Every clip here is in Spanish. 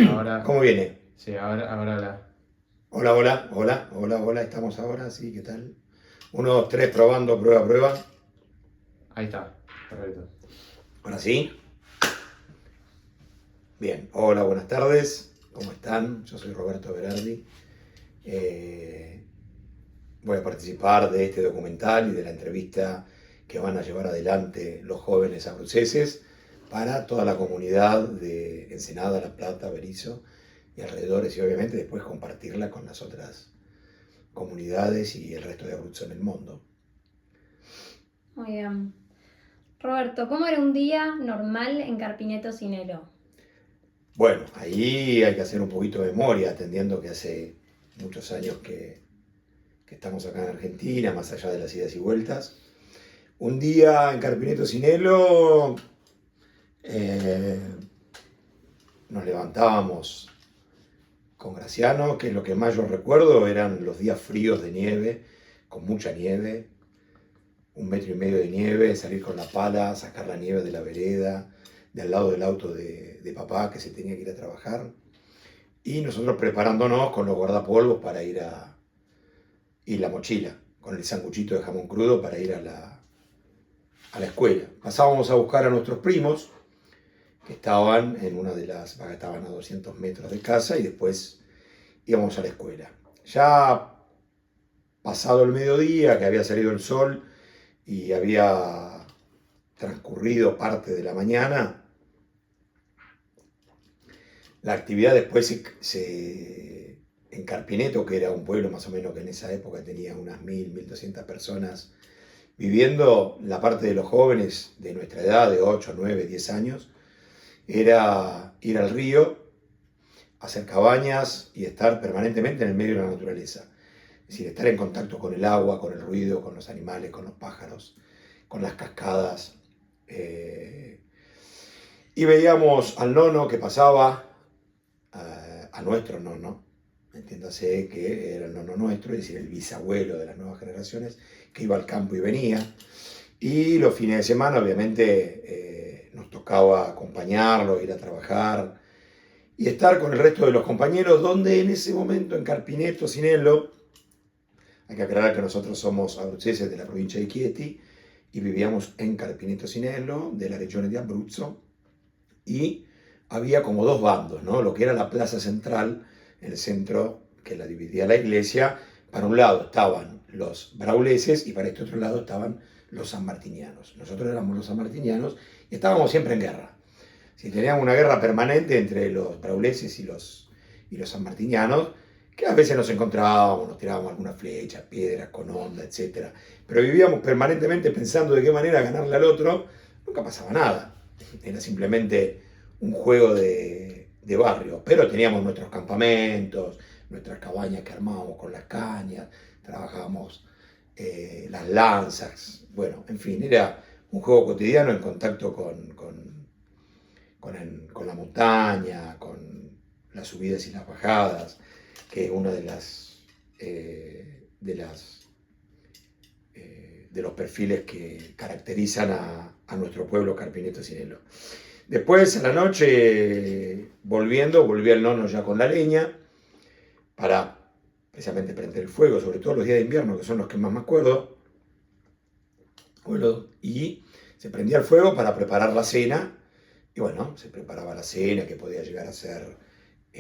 Ahora, ¿Cómo viene? sí, ahora la. Hola, hola, hola, hola, hola, estamos ahora, sí, ¿qué tal? Uno, dos, tres, probando, prueba, prueba. Ahí está, perfecto. Ahora sí. Bien, hola, buenas tardes, ¿cómo están? Yo soy Roberto Berardi. Eh, Voy a participar de este documental y de la entrevista que van a llevar adelante los jóvenes abruceses para toda la comunidad de Ensenada, La Plata, Berisso y alrededores, y obviamente después compartirla con las otras comunidades y el resto de Abruzzo en el mundo. Muy bien. Roberto, ¿cómo era un día normal en Carpineto Sinelo? Bueno, ahí hay que hacer un poquito de memoria, atendiendo que hace muchos años que estamos acá en Argentina, más allá de las idas y vueltas. Un día en Carpineto Sinelo eh, nos levantábamos con Graciano, que lo que más yo recuerdo eran los días fríos de nieve, con mucha nieve, 1,5 metros de nieve, salir con la pala, sacar la nieve de la vereda, de al lado del auto de papá que se tenía que ir a trabajar. Y nosotros preparándonos con los guardapolvos para ir y la mochila, con el sanguchito de jamón crudo para ir a la escuela. Pasábamos a buscar a nuestros primos, que estaban en una de las, estaban a 200 metros de casa, y después íbamos a la escuela. Ya pasado el mediodía, que había salido el sol y había transcurrido parte de la mañana, la actividad después en Carpineto, que era un pueblo más o menos que en esa época tenía unas 1.200 personas viviendo, la parte de los jóvenes de nuestra edad, de 8, 9, 10 años, era ir al río, hacer cabañas y estar permanentemente en el medio de la naturaleza. Es decir, estar en contacto con el agua, con el ruido, con los animales, con los pájaros, con las cascadas. Y veíamos al nono que pasaba, a nuestro nono, entiéndase que era el nono nuestro, es decir, el bisabuelo de las nuevas generaciones, que iba al campo y venía. Y los fines de semana, obviamente, nos tocaba acompañarlo, ir a trabajar y estar con el resto de los compañeros, donde en ese momento en Carpineto, Sinello, hay que aclarar que nosotros somos abruceses de la provincia de Chieti y vivíamos en Carpineto Sinello, de la región de Abruzzo, y había como dos bandos, ¿no? Lo que era la plaza central, el centro que la dividía la iglesia. Para un lado estaban los brauleses y para este otro lado estaban los sanmartinianos. Nosotros éramos los sanmartinianos y estábamos siempre en guerra. Si teníamos una guerra permanente entre los brauleses y los sanmartinianos, que a veces nos encontrábamos, nos tirábamos algunas flechas, piedras con onda, etc. Pero vivíamos permanentemente pensando de qué manera ganarle al otro. Nunca pasaba nada. Era simplemente un juego de barrio. Pero teníamos nuestros campamentos, nuestras cabañas que armábamos con las cañas, trabajábamos las lanzas. Bueno, en fin, era un juego cotidiano en contacto con la montaña, con las subidas y las bajadas, que es una de los perfiles que caracterizan a nuestro pueblo Carpineto Sinelo. Después, a la noche, volví el nono ya con la leña, para precisamente prender el fuego, sobre todo los días de invierno, que son los que más me acuerdo, y se prendía el fuego para preparar la cena. Y bueno, se preparaba la cena, que podía llegar a ser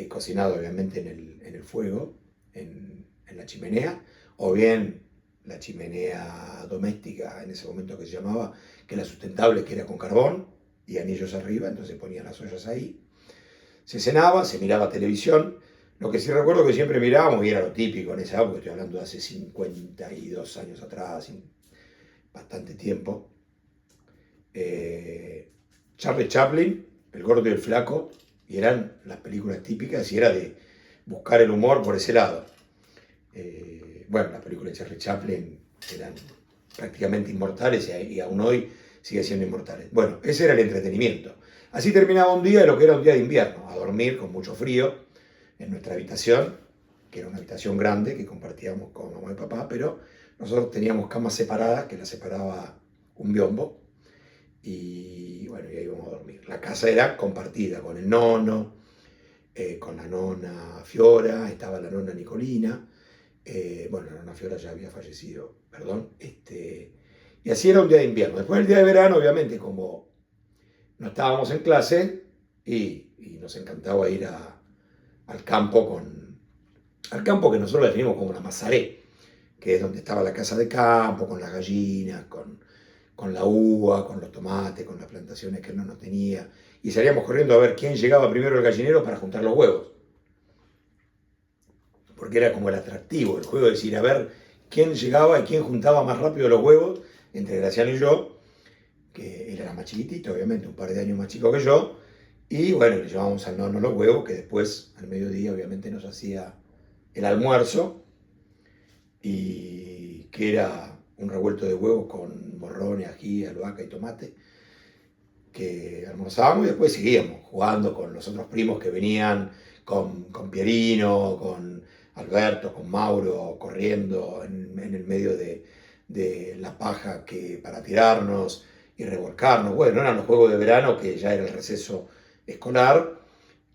cocinado obviamente en el fuego, en la chimenea, o bien la chimenea doméstica en ese momento que se llamaba, que era sustentable, que era con carbón y anillos arriba, entonces ponían las ollas ahí. Se cenaba, se miraba televisión. Lo que sí recuerdo que siempre mirábamos, y era lo típico en esa época, estoy hablando de hace 52 años atrás, bastante tiempo, Charlie Chaplin, El Gordo y el Flaco, y eran las películas típicas, y era de buscar el humor por ese lado. Bueno, las películas de Charlie Chaplin eran prácticamente inmortales y aún hoy sigue siendo inmortales. Bueno, ese era el entretenimiento. Así terminaba un día de lo que era un día de invierno, a dormir con mucho frío en nuestra habitación, que era una habitación grande que compartíamos con mamá y papá, pero nosotros teníamos camas separadas, que las separaba un biombo, y bueno, y ahí íbamos a dormir. La casa era compartida con el nono, con la nona Fiora, estaba la nona Nicolina. Bueno, la nona Fiora ya había fallecido, perdón. Y así era un día de invierno. Después el día de verano, obviamente, como no estábamos en clase, y nos encantaba ir al campo al campo que nosotros le definimos como la Mazaré, que es donde estaba la casa de campo, con las gallinas, con la uva, con los tomates, con las plantaciones que él no tenía. Y salíamos corriendo a ver quién llegaba primero al gallinero para juntar los huevos. Porque era como el atractivo del juego, es ir a ver quién llegaba y quién juntaba más rápido los huevos, entre Graciano y yo, que él era más chiquitito, obviamente, un par de años más chico que yo. Y bueno, le llevábamos al nono los huevos, que después, al mediodía, obviamente, nos hacía el almuerzo, y que era un revuelto de huevos con morrones, ají, albahaca y tomate, que almorzábamos y después seguíamos jugando con los otros primos que venían, con Pierino, con Alberto, con Mauro, corriendo en el medio de la paja para tirarnos y revolcarnos. Bueno, eran los juegos de verano, que ya era el receso escolar,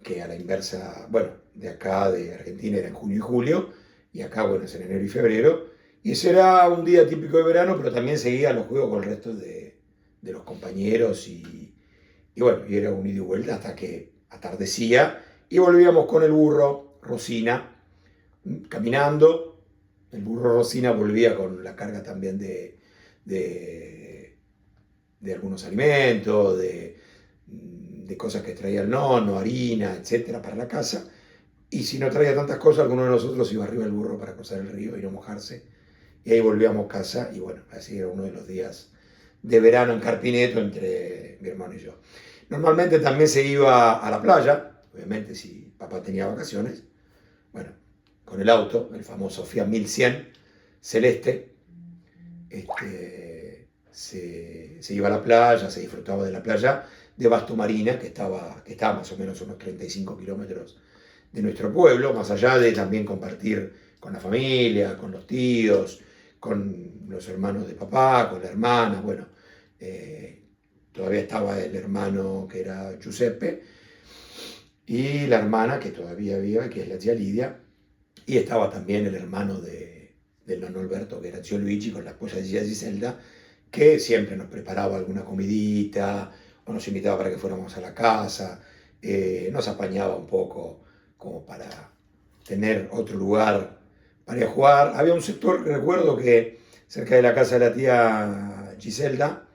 que a la inversa, bueno, de acá de Argentina era en junio y julio, y acá, bueno, es en enero y febrero. Y ese era un día típico de verano, pero también seguía los juegos con el resto de los compañeros, y bueno, y era un ida y vuelta hasta que atardecía y volvíamos con el burro Rosina caminando. El burro Rosina volvía con la carga también de algunos alimentos, de cosas que traía el nono, harina, etcétera, para la casa. Y si no traía tantas cosas, alguno de nosotros iba arriba del burro para cruzar el río y no mojarse. Y ahí volvíamos a casa, y bueno, así era uno de los días de verano en Carpineto entre mi hermano y yo. Normalmente también se iba a la playa, obviamente si papá tenía vacaciones. Bueno, con el auto, el famoso Fiat 1100 celeste, se iba a la playa, se disfrutaba de la playa de Basto Marina, que estaba más o menos unos 35 kilómetros de nuestro pueblo, más allá de también compartir con la familia, con los tíos, con los hermanos de papá, con la hermana. Bueno, todavía estaba el hermano que era Giuseppe, y la hermana que todavía vive, que es la tía Lidia, y estaba también el hermano del nono Alberto, que era Zio Luigi, con la esposa de tía Giselda, que siempre nos preparaba alguna comidita, o nos invitaba para que fuéramos a la casa, nos apañaba un poco como para tener otro lugar para ir a jugar. Había un sector, recuerdo que cerca de la casa de la tía Giselda,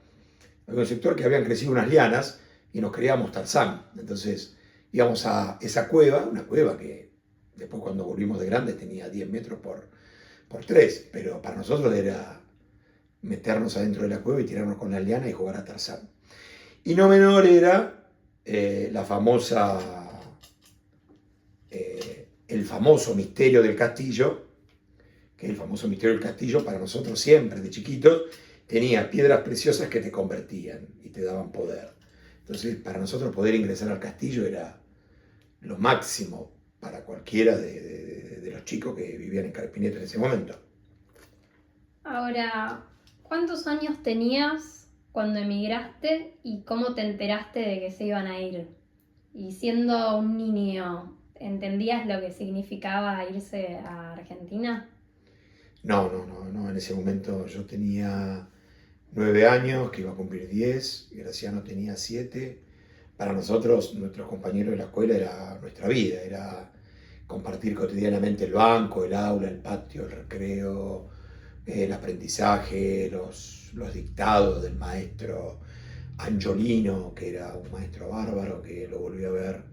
había un sector que habían crecido unas lianas y nos creíamos Tarzán. Entonces íbamos a esa cueva, una cueva que después cuando volvimos de grande tenía 10 metros por 3, pero para nosotros era meternos adentro de la cueva y tirarnos con la liana y jugar a Tarzán. Y no menor era el famoso misterio del castillo, que el famoso misterio del castillo para nosotros siempre, de chiquitos, tenía piedras preciosas que te convertían y te daban poder. Entonces, para nosotros poder ingresar al castillo era lo máximo para cualquiera de los chicos que vivían en Carpineto en ese momento. Ahora, ¿cuántos años tenías cuando emigraste y cómo te enteraste de que se iban a ir? Y siendo un niño, ¿entendías lo que significaba irse a Argentina? No, en ese momento yo tenía 9 años, que iba a cumplir 10, y Graciano tenía 7. Para nosotros, nuestros compañeros de la escuela era nuestra vida, era compartir cotidianamente el banco, el aula, el patio, el recreo, el aprendizaje, los dictados del maestro Angiolino, que era un maestro bárbaro, que lo volví a ver,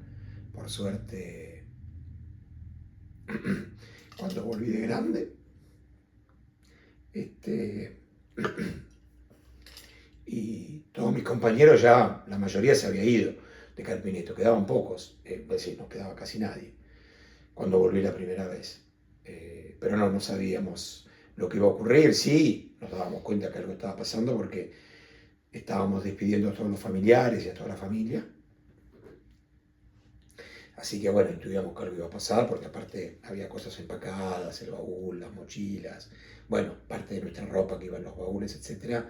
por suerte, cuando volví de grande. Y todos mis compañeros ya, la mayoría se había ido de Carpineto, quedaban pocos, es decir, no quedaba casi nadie cuando volví la primera vez. Pero no sabíamos lo que iba a ocurrir. Sí, nos dábamos cuenta que algo estaba pasando porque estábamos despidiendo a todos los familiares y a toda la familia. Así que bueno, intuíamos que algo iba a pasar, porque aparte había cosas empacadas, el baúl, las mochilas, bueno, parte de nuestra ropa que iba en los baúles, etc.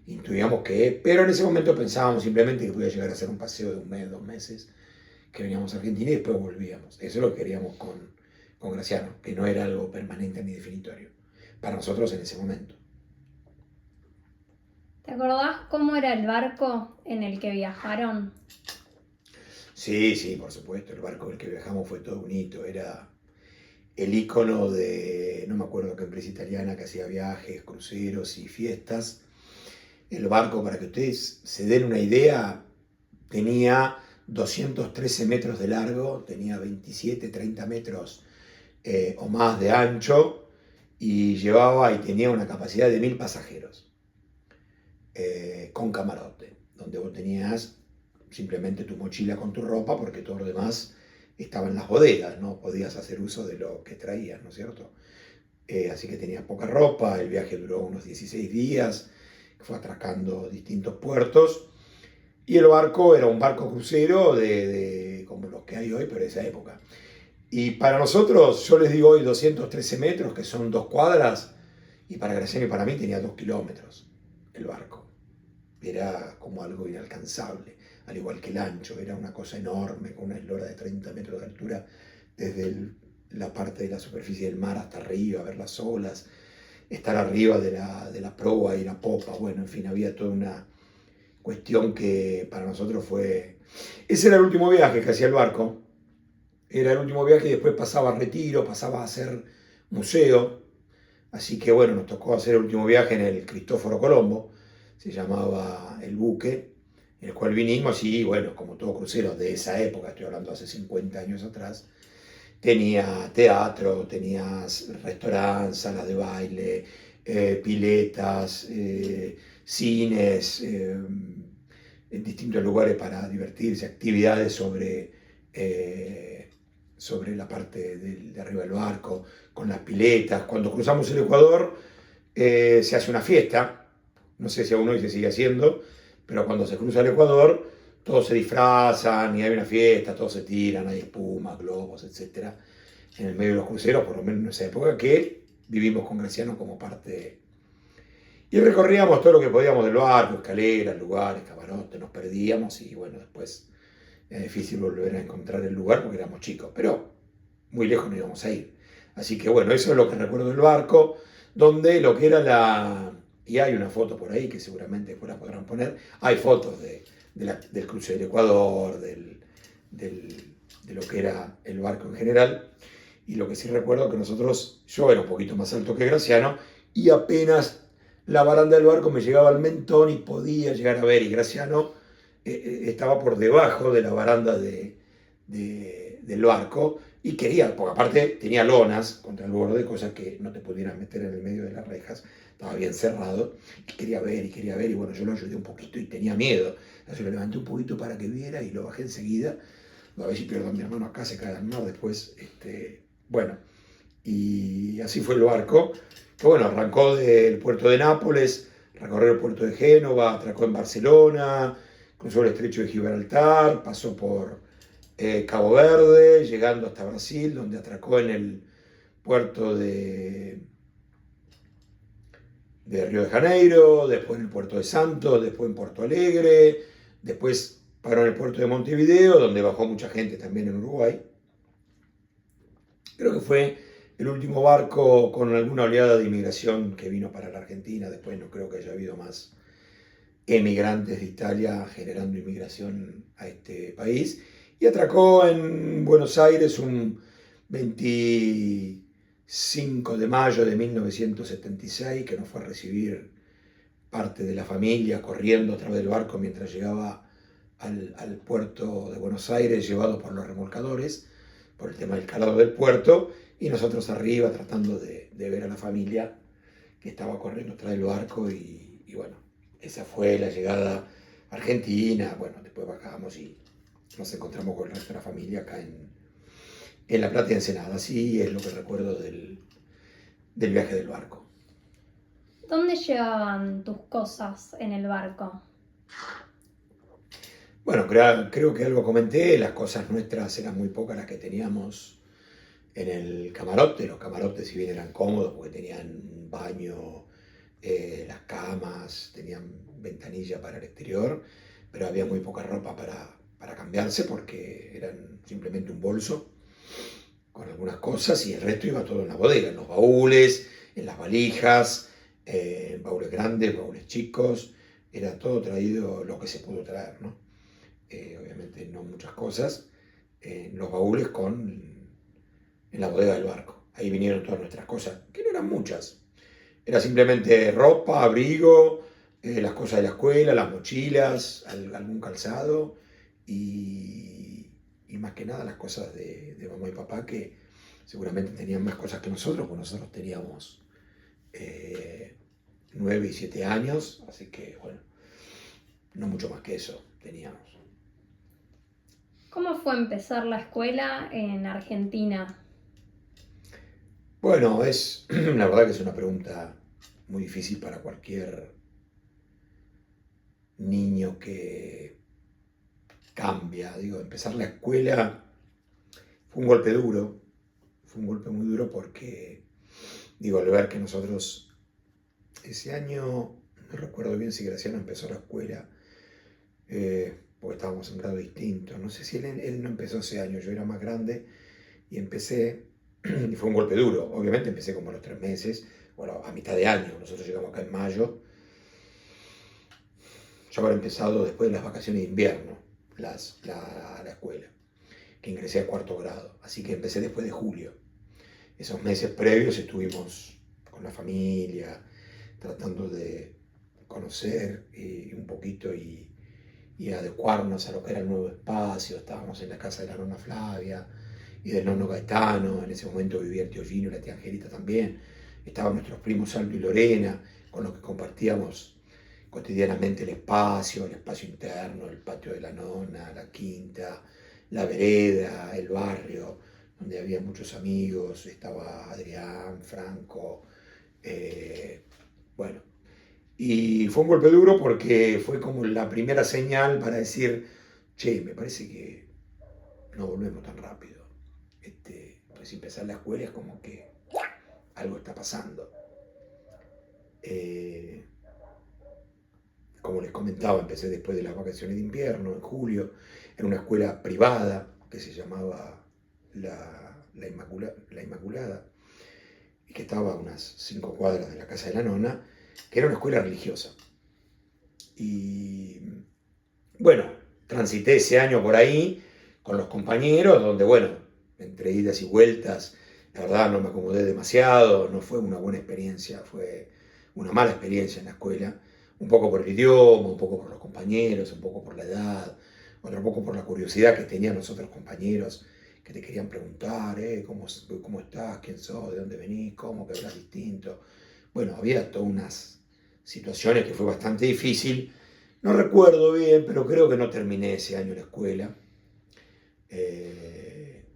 Intuíamos que, pero en ese momento pensábamos simplemente que podía llegar a ser un paseo de un mes, 2 meses, que veníamos a Argentina y después volvíamos. Eso es lo que queríamos con Graciano, que no era algo permanente ni definitorio para nosotros en ese momento. ¿Te acordás cómo era el barco en el que viajaron? Sí, sí, por supuesto, el barco en el que viajamos fue todo un hito, era el ícono de, no me acuerdo qué empresa italiana que hacía viajes, cruceros y fiestas. El barco, para que ustedes se den una idea, tenía 213 metros de largo, tenía 27, 30 metros o más de ancho y llevaba y tenía una capacidad de 1000 pasajeros con camarote, donde vos tenías simplemente tu mochila con tu ropa porque todo lo demás estaba en las bodegas, no podías hacer uso de lo que traías, ¿no es cierto? Así que tenías poca ropa, el viaje duró unos 16 días, fue atracando distintos puertos. Y el barco era un barco crucero como los que hay hoy, pero de esa época. Y para nosotros, yo les digo hoy 213 metros, que son 2 cuadras, y para Graciano y para mí tenía 2 kilómetros el barco. Era como algo inalcanzable, al igual que el ancho, era una cosa enorme, con una eslora de 30 metros de altura, desde la parte de la superficie del mar hasta arriba, ver las olas, estar arriba de la proa y la popa, bueno, en fin, había toda una cuestión que para nosotros fue... Ese era el último viaje que hacía el barco. Era el último viaje y después pasaba a retiro, pasaba a hacer museo. Así que bueno, nos tocó hacer el último viaje en el Cristóforo Colombo. Se llamaba el buque, en el cual vinimos y bueno, como todo crucero de esa época, estoy hablando hace 50 años atrás, tenía teatro, tenías restaurantes, salas de baile, piletas, cines, en distintos lugares para divertirse, actividades sobre la parte de arriba del barco, con las piletas. Cuando cruzamos el Ecuador se hace una fiesta, no sé si aún hoy se sigue haciendo, pero cuando se cruza el Ecuador todos se disfrazan y hay una fiesta, todos se tiran, hay espuma, globos, etc. En el medio de los cruceros, por lo menos en esa época, que vivimos con Graciano como parte. Y recorríamos todo lo que podíamos del barco, escaleras, lugares, camarotes, nos perdíamos y bueno, después era difícil volver a encontrar el lugar porque éramos chicos, pero muy lejos no íbamos a ir. Así que bueno, eso es lo que recuerdo del barco, donde lo que era y hay una foto por ahí que seguramente después la podrán poner, hay fotos del cruce del Ecuador, de lo que era el barco en general, y lo que sí recuerdo que yo era un poquito más alto que Graciano, y apenas la baranda del barco me llegaba al mentón y podía llegar a ver, y Graciano estaba por debajo de la baranda del barco, y quería, porque aparte tenía lonas contra el borde, cosas que no te pudieran meter en el medio de las rejas, estaba bien cerrado, y quería ver, y bueno, yo lo ayudé un poquito y tenía miedo, entonces lo levanté un poquito para que viera y lo bajé enseguida, a ver si pierdo a mi hermano acá, se cae al mar después, bueno, y así fue el barco, que bueno, arrancó del puerto de Nápoles, recorrió el puerto de Génova, atracó en Barcelona, cruzó el estrecho de Gibraltar, pasó por Cabo Verde, llegando hasta Brasil, donde atracó en el puerto de Río de Janeiro, después en el puerto de Santos, después en Porto Alegre, después paró en el puerto de Montevideo, donde bajó mucha gente también en Uruguay. Creo que fue el último barco con alguna oleada de inmigración que vino para la Argentina, después no creo que haya habido más emigrantes de Italia generando inmigración a este país, y atracó en Buenos Aires un 25 de mayo de 1976, que nos fue a recibir parte de la familia corriendo a través del barco mientras llegaba al puerto de Buenos Aires, llevado por los remolcadores, por el tema del calado del puerto, y nosotros arriba tratando de ver a la familia que estaba corriendo atrás del barco, y bueno, esa fue la llegada a Argentina. Bueno, después bajamos y nos encontramos con el resto de la familia acá en La Plata y Ensenada. Así es lo que recuerdo del viaje del barco. ¿Dónde llevaban tus cosas en el barco? Bueno, creo que algo comenté, las cosas nuestras eran muy pocas las que teníamos en el camarote. Los camarotes, si bien eran cómodos porque tenían un baño, las camas, tenían ventanilla para el exterior, pero había muy poca ropa para para cambiarse porque eran simplemente un bolso con algunas cosas y el resto iba todo en la bodega, en los baúles, en las valijas, en baúles grandes, baúles chicos, era todo traído lo que se pudo traer, ¿no? Obviamente no muchas cosas, en los baúles en la bodega del barco. Ahí vinieron todas nuestras cosas, que no eran muchas. Era simplemente ropa, abrigo, las cosas de la escuela, las mochilas, algún calzado y más que nada las cosas de mamá y papá que seguramente tenían más cosas que nosotros, pues nosotros teníamos 9 y 7 años, así que bueno, no mucho más que eso teníamos. ¿Cómo fue empezar la escuela en Argentina? Bueno, la verdad que es una pregunta muy difícil para cualquier niño que cambia. Digo, empezar la escuela fue un golpe duro, fue un golpe muy duro porque, digo, al ver que nosotros ese año, no recuerdo bien si Graciano empezó la escuela, porque estábamos en grado distinto. No sé si él no empezó ese año, yo era más grande y empecé, y fue un golpe duro. Obviamente empecé como a los 3 meses, bueno, a mitad de año, nosotros llegamos acá en mayo. Yo habré empezado después de las vacaciones de invierno la escuela, que ingresé a 4º grado, así que empecé después de julio. Esos meses previos estuvimos con la familia, tratando de conocer un poquito y adecuarnos a lo que era el nuevo espacio. Estábamos en la casa de la nona Flavia y del nono Gaetano, en ese momento vivía el tío Gino y la tía Angelita también. Estaban nuestros primos Aldo y Lorena, con los que compartíamos cotidianamente el espacio interno, el patio de la nona, la quinta, la vereda, el barrio, donde había muchos amigos, estaba Adrián, Franco, bueno. Y fue un golpe duro porque fue como la primera señal para decir, che, me parece que no volvemos tan rápido. Pues empezar la escuela es como que algo está pasando. Como les comentaba, empecé después de las vacaciones de invierno, en julio, en una escuela privada que se llamaba La Inmaculada, y que estaba a unas 5 cuadras de la casa de la nona, que era una escuela religiosa. Y bueno, transité ese año por ahí con los compañeros, donde bueno, entre idas y vueltas, la verdad no me acomodé demasiado, no fue una buena experiencia, fue una mala experiencia en la escuela, un poco por el idioma, un poco por los compañeros, un poco por la edad, otro poco por la curiosidad que tenían los otros compañeros que te querían preguntar, ¿cómo estás? ¿Quién sos? ¿De dónde venís? ¿Cómo que hablas distinto? Bueno, había todas unas situaciones que fue bastante difícil. No recuerdo bien, pero creo que no terminé ese año la escuela.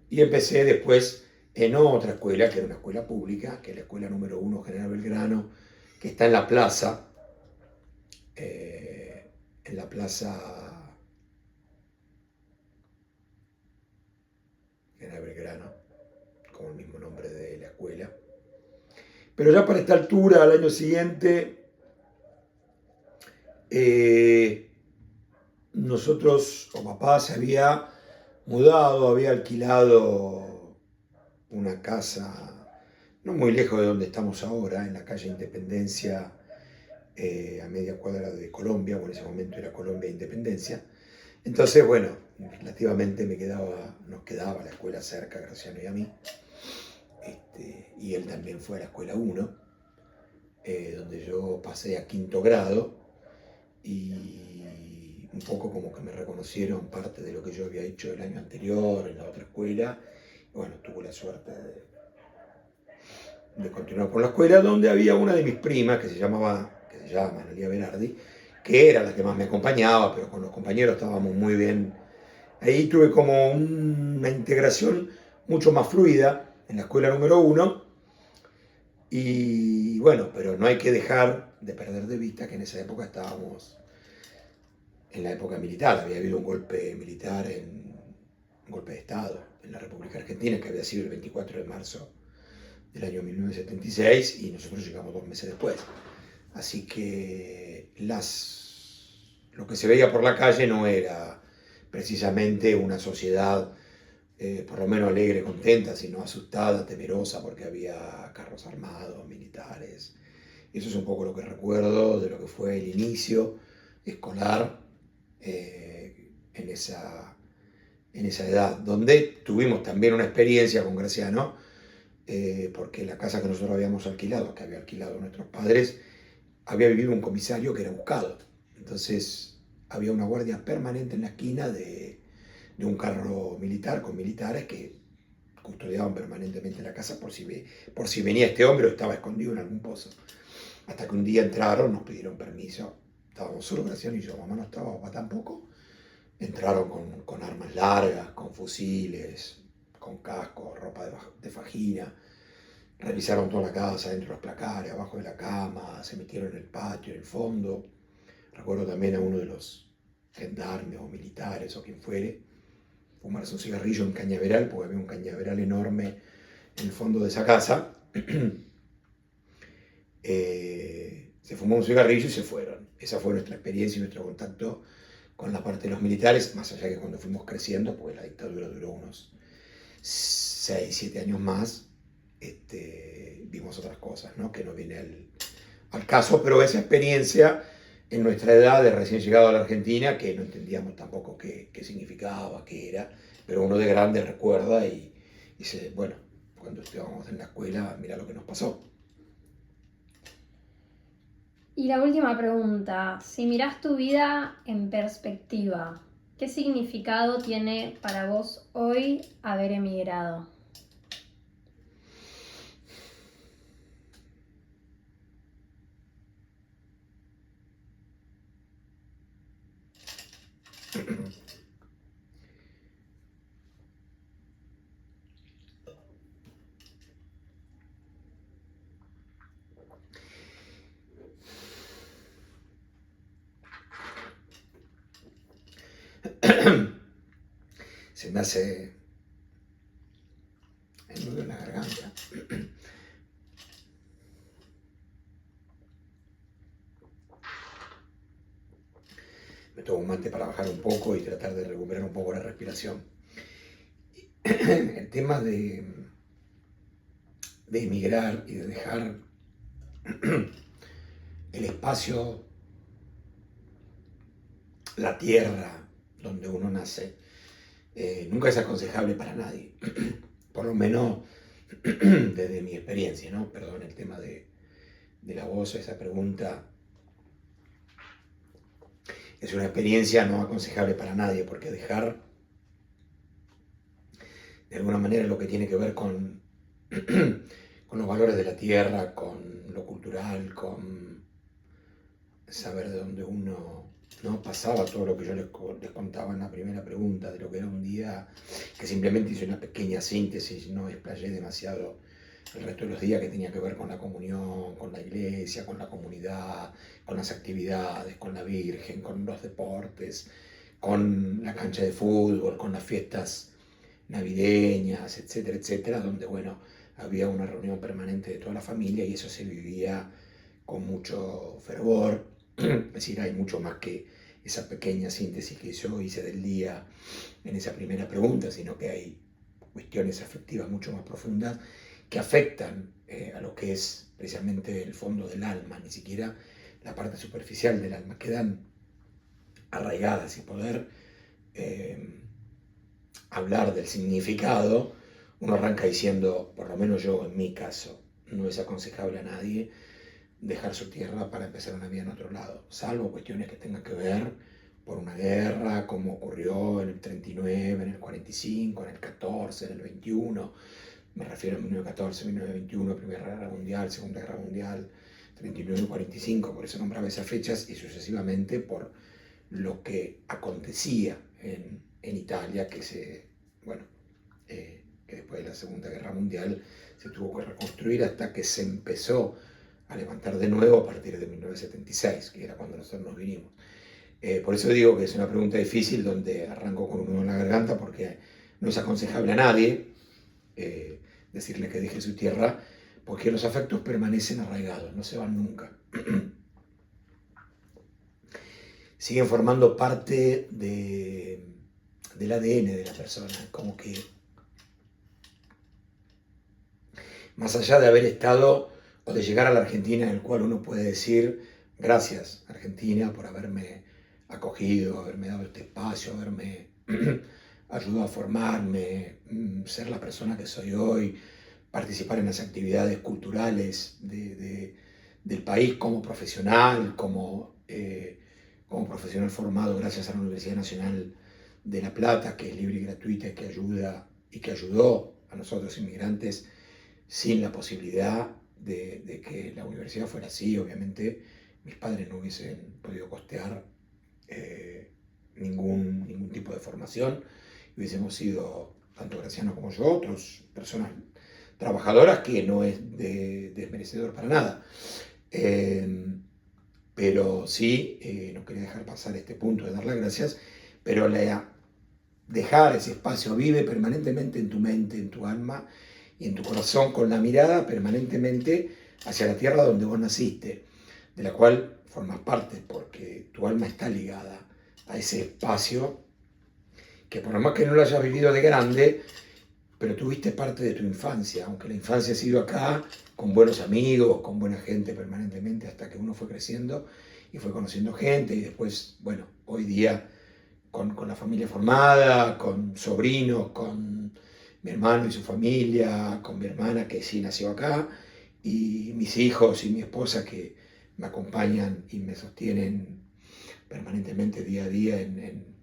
Y empecé después en otra escuela, que era una escuela pública, que es la escuela número 1 General Belgrano, que está en la plaza, General Belgrano, como el mismo nombre de la escuela. Pero ya para esta altura, al año siguiente, nosotros, o papá se había mudado, había alquilado una casa no muy lejos de donde estamos ahora, en la calle Independencia, a media cuadra de Colombia, o en ese momento era Colombia Independencia. Entonces, bueno, relativamente nos quedaba la escuela cerca, Graciano y a mí. Y él también fue a la escuela 1, donde yo pasé a 5º grado, y un poco como que me reconocieron parte de lo que yo había hecho el año anterior en la otra escuela. Y bueno, tuve la suerte de continuar con la escuela, donde había una de mis primas que se llama Analia Berardi, que era la que más me acompañaba, pero con los compañeros estábamos muy bien. Ahí tuve como una integración mucho más fluida en la escuela número 1. Y bueno, pero no hay que dejar de perder de vista que en esa época estábamos en la época militar. Había habido un golpe militar, un golpe de Estado en la República Argentina, que había sido el 24 de marzo del año 1976, y nosotros llegamos 2 meses después. Así que lo que se veía por la calle no era precisamente una sociedad por lo menos alegre, contenta, sino asustada, temerosa, porque había carros armados, militares. Eso es un poco lo que recuerdo de lo que fue el inicio escolar en esa edad, donde tuvimos también una experiencia con Graciano, porque la casa que nosotros habíamos alquilado, que había alquilado nuestros padres, había vivido un comisario que era buscado. Entonces había una guardia permanente en la esquina de un carro militar con militares que custodiaban permanentemente la casa por si venía este hombre o estaba escondido en algún pozo. Hasta que un día entraron, nos pidieron permiso. Estábamos solo Graciano y yo, mamá no estaba, papá tampoco. Entraron con armas largas, con fusiles, con cascos, ropa de fajina. Revisaron toda la casa, dentro de los placares, abajo de la cama, se metieron en el patio, en el fondo. Recuerdo también a uno de los gendarmes o militares o quien fuere fumarse un cigarrillo en cañaveral, porque había un cañaveral enorme en el fondo de esa casa. Se fumó un cigarrillo y se fueron. Esa fue nuestra experiencia y nuestro contacto con la parte de los militares, más allá que cuando fuimos creciendo, pues la dictadura duró unos 6, 7 años más, vimos otras cosas, ¿no? Que no viene al caso, pero esa experiencia en nuestra edad de recién llegado a la Argentina, que no entendíamos tampoco qué significaba, qué era, pero uno de grande recuerda y dice, bueno, cuando estábamos en la escuela, mira lo que nos pasó. Y la última pregunta, si mirás tu vida en perspectiva, ¿qué significado tiene para vos hoy haber emigrado? Se me hace el nudo en la garganta. Me tomo un mate para bajar un poco y tratar de recuperar un poco la respiración. El tema de emigrar y de dejar el espacio, la tierra donde uno nace, nunca es aconsejable para nadie. Por lo menos desde mi experiencia, ¿no? Perdón el tema de la voz, esa pregunta. Es una experiencia no aconsejable para nadie, porque dejar, de alguna manera, lo que tiene que ver con los valores de la tierra, con lo cultural, con saber de dónde uno no pasaba, todo lo que yo les contaba en la primera pregunta, de lo que era un día, que simplemente hice una pequeña síntesis, no explayé demasiado el resto de los días, que tenía que ver con la comunión, con la iglesia, con la comunidad, con las actividades, con la Virgen, con los deportes, con la cancha de fútbol, con las fiestas navideñas, etcétera, etcétera, donde, bueno, había una reunión permanente de toda la familia y eso se vivía con mucho fervor. Es decir, hay mucho más que esa pequeña síntesis que yo hice del día en esa primera pregunta, sino que hay cuestiones afectivas mucho más profundas que afectan a lo que es precisamente el fondo del alma, ni siquiera la parte superficial del alma, quedan arraigadas, y poder hablar del significado, uno arranca diciendo, por lo menos yo en mi caso, no es aconsejable a nadie dejar su tierra para empezar una vida en otro lado, salvo cuestiones que tengan que ver por una guerra, como ocurrió en el 39, en el 45, en el 14, en el 21, me refiero a 1914, 1921, Primera Guerra Mundial, Segunda Guerra Mundial, 39 y 45, por eso nombraba esas fechas, y sucesivamente por lo que acontecía en Italia, que después de la Segunda Guerra Mundial se tuvo que reconstruir hasta que se empezó a levantar de nuevo a partir de 1976, que era cuando nosotros nos vinimos. Por eso digo que es una pregunta difícil, donde arranco con un nudo en la garganta, porque no es aconsejable a nadie decirle que deje su tierra, porque los afectos permanecen arraigados, no se van nunca. Siguen formando parte de del ADN de la persona, como que más allá de haber estado o de llegar a la Argentina, en el cual uno puede decir gracias Argentina por haberme acogido, haberme dado este espacio, haberme ayudado a formarme, ser la persona que soy hoy, participar en las actividades culturales del país como profesional, como profesional formado gracias a la Universidad Nacional de La Plata, que es libre y gratuita y que ayuda y que ayudó a nosotros inmigrantes sin la posibilidad de que la universidad fuera así. Obviamente mis padres no hubiesen podido costear ningún tipo de formación, hubiésemos sido, tanto Graciano como yo, otras personas trabajadoras, que no es desmerecedor para nada. Pero sí, no quería dejar pasar este punto de dar las gracias, pero dejar ese espacio vive permanentemente en tu mente, en tu alma y en tu corazón, con la mirada permanentemente hacia la tierra donde vos naciste, de la cual formas parte, porque tu alma está ligada a ese espacio que, por más que no lo hayas vivido de grande, pero tuviste parte de tu infancia, aunque la infancia ha sido acá, con buenos amigos, con buena gente permanentemente, hasta que uno fue creciendo y fue conociendo gente, y después, bueno, hoy día con la familia formada, con sobrinos, con mi hermano y su familia, con mi hermana que sí nació acá, y mis hijos y mi esposa que me acompañan y me sostienen permanentemente día a día en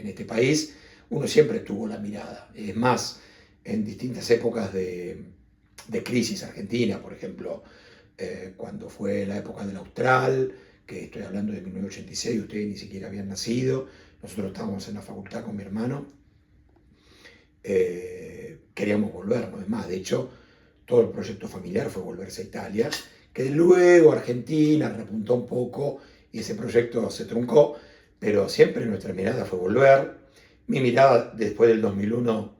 este país. Uno siempre tuvo la mirada. Es más, en distintas épocas de crisis argentina, por ejemplo, cuando fue la época del Austral, que estoy hablando de 1986, ustedes ni siquiera habían nacido, nosotros estábamos en la facultad con mi hermano, queríamos volvernos. Es más, de hecho, todo el proyecto familiar fue volverse a Italia, que luego Argentina repuntó un poco y ese proyecto se truncó, pero siempre nuestra mirada fue volver. Mi mirada después del 2001,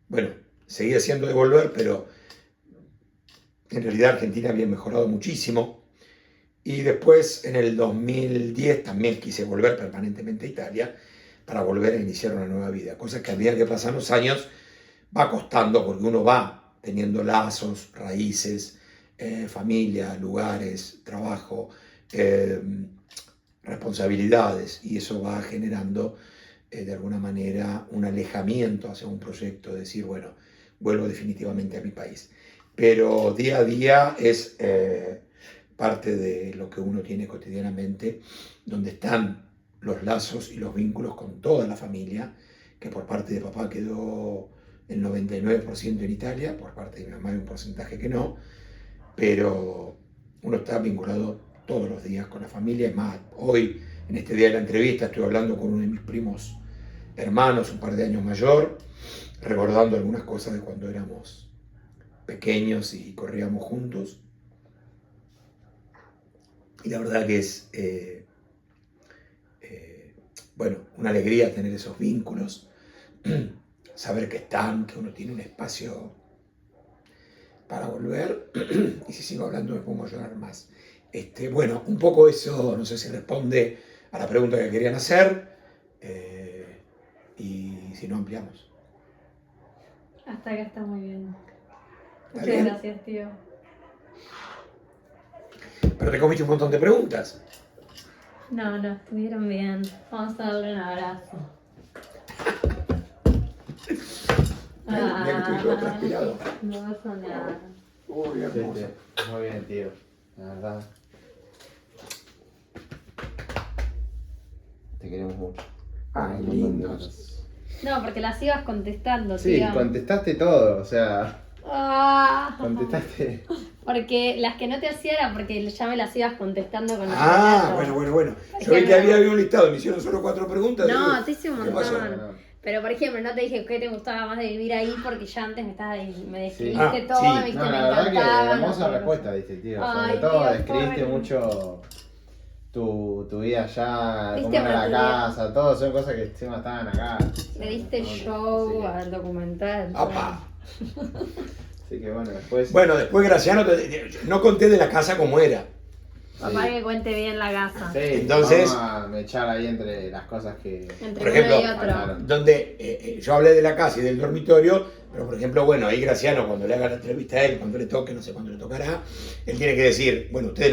bueno, seguía siendo de volver, pero en realidad Argentina había mejorado muchísimo. Y después, en el 2010, también quise volver permanentemente a Italia para volver a iniciar una nueva vida. Cosa que a medida que pasan los años va costando, porque uno va teniendo lazos, raíces, familia, lugares, trabajo, responsabilidades, y eso va generando de alguna manera un alejamiento hacia un proyecto, de decir, bueno, vuelvo definitivamente a mi país. Pero día a día es parte de lo que uno tiene cotidianamente, donde están los lazos y los vínculos con toda la familia, que por parte de papá quedó el 99% en Italia, por parte de mi mamá hay un porcentaje que no, pero uno está vinculado todos los días con la familia. Es más, hoy, en este día de la entrevista, estoy hablando con uno de mis primos hermanos, un par de años mayor, recordando algunas cosas de cuando éramos pequeños y corríamos juntos. Y la verdad que es, bueno, una alegría tener esos vínculos, saber que están, que uno tiene un espacio para volver. Y si sigo hablando me pongo a llorar más. Bueno, un poco eso, no sé si responde a la pregunta que querían hacer, y si no, ampliamos. Hasta acá está muy bien. Muchas bien? gracias, tío. Pero te comiste un montón de preguntas. No, estuvieron bien. Vamos a darle un abrazo. Mira que estoy todo transpirado. No pasa nada. Uy, hermoso. Muy bien, tío. La verdad. Te queremos mucho. Ay, lindos. No, porque las ibas contestando, Sí, tío. contestaste todo, o sea, Ah, contestaste. porque las que no te hacía era porque ya me las ibas contestando con los Ah, relatos. bueno. Yo vi que había un listado, me hicieron solo 4 preguntas. No, digo, te hice un ¿qué pasó? montón. Pero por ejemplo, no te dije qué te gustaba más de vivir ahí porque ya antes me describiste Ah, todo, sí. viste, No, me la verdad que encantaba. hermosa respuesta diste, tío. Ay, Sobre todo tío, describiste pobre. mucho tu vida allá, Viste, cómo era la material. casa, todo, son cosas que encima estaban acá. Le diste No, show sí. al documental. ¡Apa! Así que bueno, después. Bueno, después Graciano, no conté de la casa como era. Papá que cuente bien la casa. Sí, Entonces- vamos a mechar ahí entre las cosas que Entre Por ejemplo, uno y otro. pasaron. donde yo hablé de la casa y del dormitorio, pero por ejemplo, bueno, ahí Graciano, cuando le haga la entrevista a él, cuando le toque, no sé cuándo le tocará, él tiene que decir, bueno, ustedes la